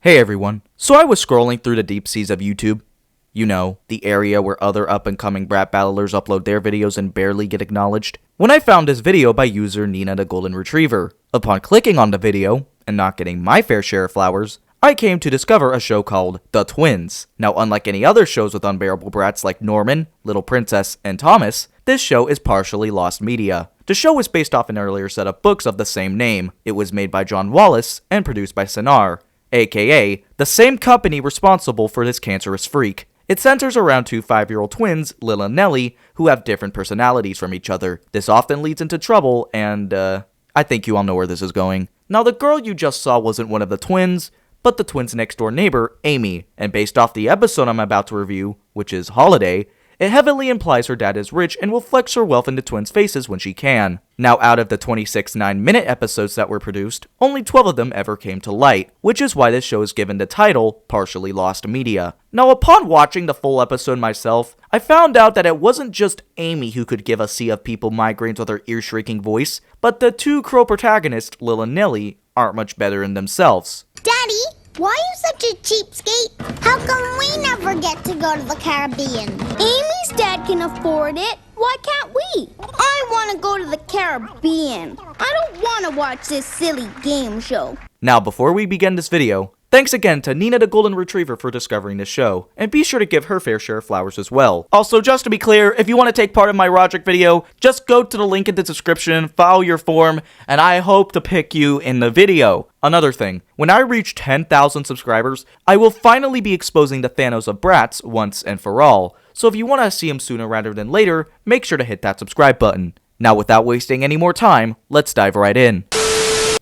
Hey everyone, so I was scrolling through the deep seas of YouTube. You know, the area where other up-and-coming brat battlers upload their videos and barely get acknowledged. When I found this video by user Nina the Golden Retriever. Upon clicking on the video, and not getting my fair share of flowers, I came to discover a show called The Twins. Now, unlike any other shows with unbearable brats like Norman, Little Princess, and Thomas, this show is partially lost media. The show is based off an earlier set of books of the same name. It was made by John Wallace and produced by Cinar, aka the same company responsible for this cancerous freak. It centers around two 5-year-old twins, Lil and Nelly, who have different personalities from each other. This often leads into trouble, and I think you all know where this is going. Now, the girl you just saw wasn't one of the twins, but the twins' next door neighbor, Amy, and based off the episode I'm about to review, which is Holiday, it heavily implies her dad is rich and will flex her wealth into twins' faces when she can. Now, out of the 26 9-minute episodes that were produced, only 12 of them ever came to light, which is why this show is given the title, Partially Lost Media. Now, upon watching the full episode myself, I found out that it wasn't just Amy who could give a sea of people migraines with her ear-shrieking voice, but the two crow protagonists, Lil and Nelly, aren't much better in themselves. Daddy, why are you such a cheapskate? How come we never get to go to the Caribbean? Amy's dad can afford it. Why can't we? I want to go to the Caribbean. I don't want to watch this silly game show. Now, before we begin this video, thanks again to Nina the Golden Retriever for discovering this show, and be sure to give her fair share of flowers as well. Also, just to be clear, if you want to take part in my Roderick video, just go to the link in the description, file your form, and I hope to pick you in the video. Another thing, when I reach 10,000 subscribers, I will finally be exposing the Thanos of Brats once and for all, so if you want to see him sooner rather than later, make sure to hit that subscribe button. Now, without wasting any more time, let's dive right in.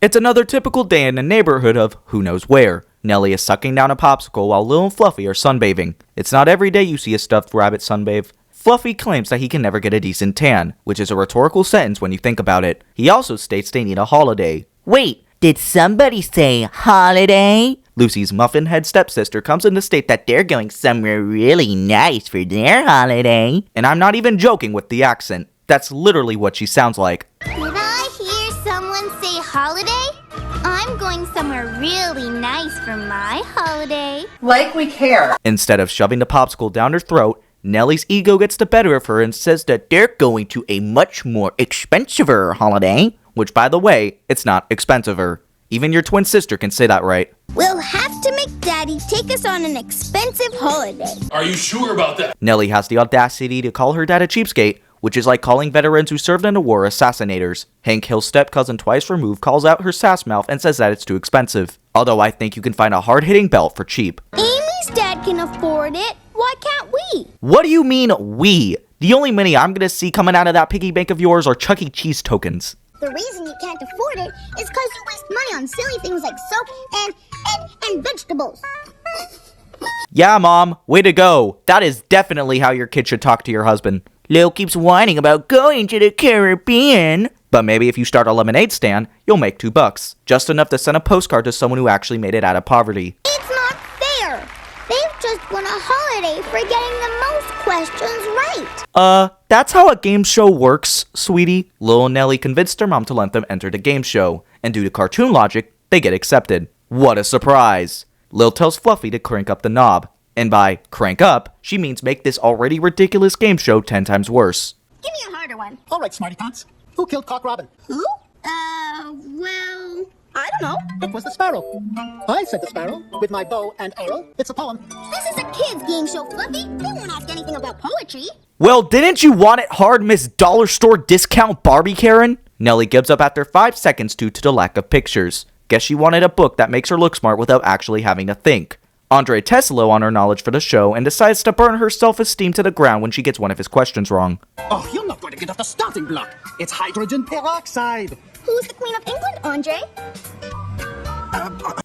It's another typical day in the neighborhood of who knows where. Nelly is sucking down a popsicle while Lil and Fluffy are sunbathing. It's not every day you see a stuffed rabbit sunbathe. Fluffy claims that he can never get a decent tan, which is a rhetorical sentence when you think about it. He also states they need a holiday. Wait, did somebody say holiday? Lucy's muffin-head stepsister comes in to state that they're going somewhere really nice for their holiday. And I'm not even joking with the accent. That's literally what she sounds like. Did I hear someone say holiday? I'm going somewhere really nice for my holiday. Like we care. Instead of shoving the popsicle down her throat, Nelly's ego gets the better of her and says that they're going to a much more expensiver holiday. Which, by the way, it's not expensiver. Even your twin sister can say that right. We'll have to make Daddy take us on an expensive holiday. Are you sure about that? Nelly has the audacity to call her dad a cheapskate, which is like calling veterans who served in the war assassinators. Hank Hill's step-cousin twice removed calls out her sass mouth and says that it's too expensive. Although I think you can find a hard-hitting belt for cheap. Amy's dad can afford it. Why can't we? What do you mean, we? The only money I'm gonna see coming out of that piggy bank of yours are Chuck E. Cheese tokens. The reason you can't afford it is because you waste money on silly things like soap and vegetables. Yeah, Mom, way to go. That is definitely how your kid should talk to your husband. Lil keeps whining about going to the Caribbean. But maybe if you start a lemonade stand, you'll make $2. Just enough to send a postcard to someone who actually made it out of poverty. It's not fair. They've just won a holiday for getting the most questions right. That's how a game show works, sweetie. Lil and Nelly convinced their mom to let them enter the game show, and due to cartoon logic, they get accepted. What a surprise! Lil tells Fluffy to crank up the knob, and by crank up, she means make this already ridiculous game show 10 times worse. Give me a harder one. All right, smarty pants. Who killed Cock Robin? Who? Well, I don't know. It was the sparrow. I said the sparrow with my bow and arrow. It's a poem. this is a kid's game show, Fluffy. They won't ask anything about poetry. Well, didn't you want it hard, Miss Dollar Store Discount Barbie Karen? Nelly gives up after 5 seconds due to the lack of pictures. Guess she wanted a book that makes her look smart without actually having to think. Andre tests low on her knowledge for the show and decides to burn her self-esteem to the ground when she gets one of his questions wrong. Oh, you're not going to get off the starting block. It's hydrogen peroxide. Who's the Queen of England, Andre?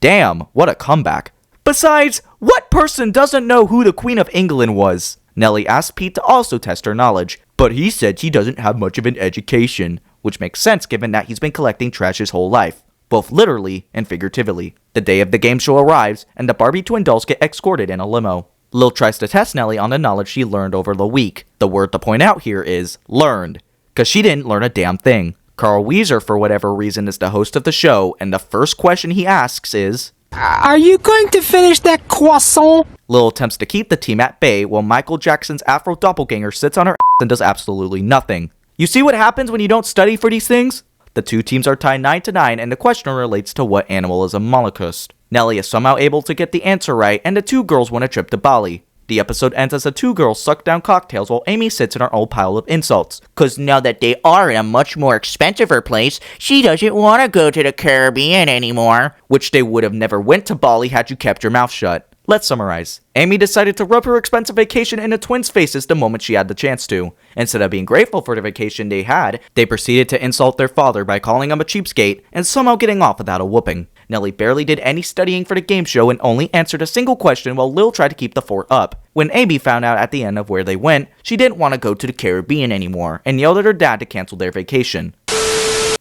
Damn, what a comeback. Besides, what person doesn't know who the Queen of England was? Nelly asked Pete to also test her knowledge, but he said he doesn't have much of an education, which makes sense given that he's been collecting trash his whole life, both literally and figuratively. The day of the game show arrives, and the Barbie twin dolls get escorted in a limo. Lil tries to test Nelly on the knowledge she learned over the week. The word to point out here is learned, cause she didn't learn a damn thing. Carl Weezer, for whatever reason, is the host of the show, and the first question he asks is, Are you going to finish that croissant? Lil attempts to keep the team at bay while Michael Jackson's Afro doppelganger sits on her ass and does absolutely nothing. You see what happens when you don't study for these things? The two teams are tied 9-9 and the question relates to what animal is a mollusc. Nelly is somehow able to get the answer right and the two girls win a trip to Bali. The episode ends as the two girls suck down cocktails while Amy sits in her old pile of insults. Cause now that they are in a much more expensiver place, she doesn't want to go to the Caribbean anymore. Which they would have never went to Bali had you kept your mouth shut. Let's summarize. Amy decided to rub her expensive vacation in the twins' faces the moment she had the chance to. Instead of being grateful for the vacation they had, they proceeded to insult their father by calling him a cheapskate and somehow getting off without a whooping. Nelly barely did any studying for the game show and only answered a single question while Lil tried to keep the fort up. When Amy found out at the end of where they went, she didn't want to go to the Caribbean anymore and yelled at her dad to cancel their vacation.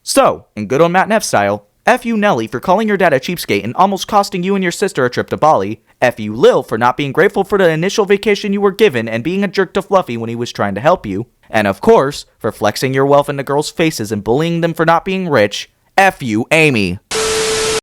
So, in good old Matt Neff style, F you Nelly for calling your dad a cheapskate and almost costing you and your sister a trip to Bali. F you Lil for not being grateful for the initial vacation you were given and being a jerk to Fluffy when he was trying to help you. And of course, for flexing your wealth in the girls' faces and bullying them for not being rich, F you Amy.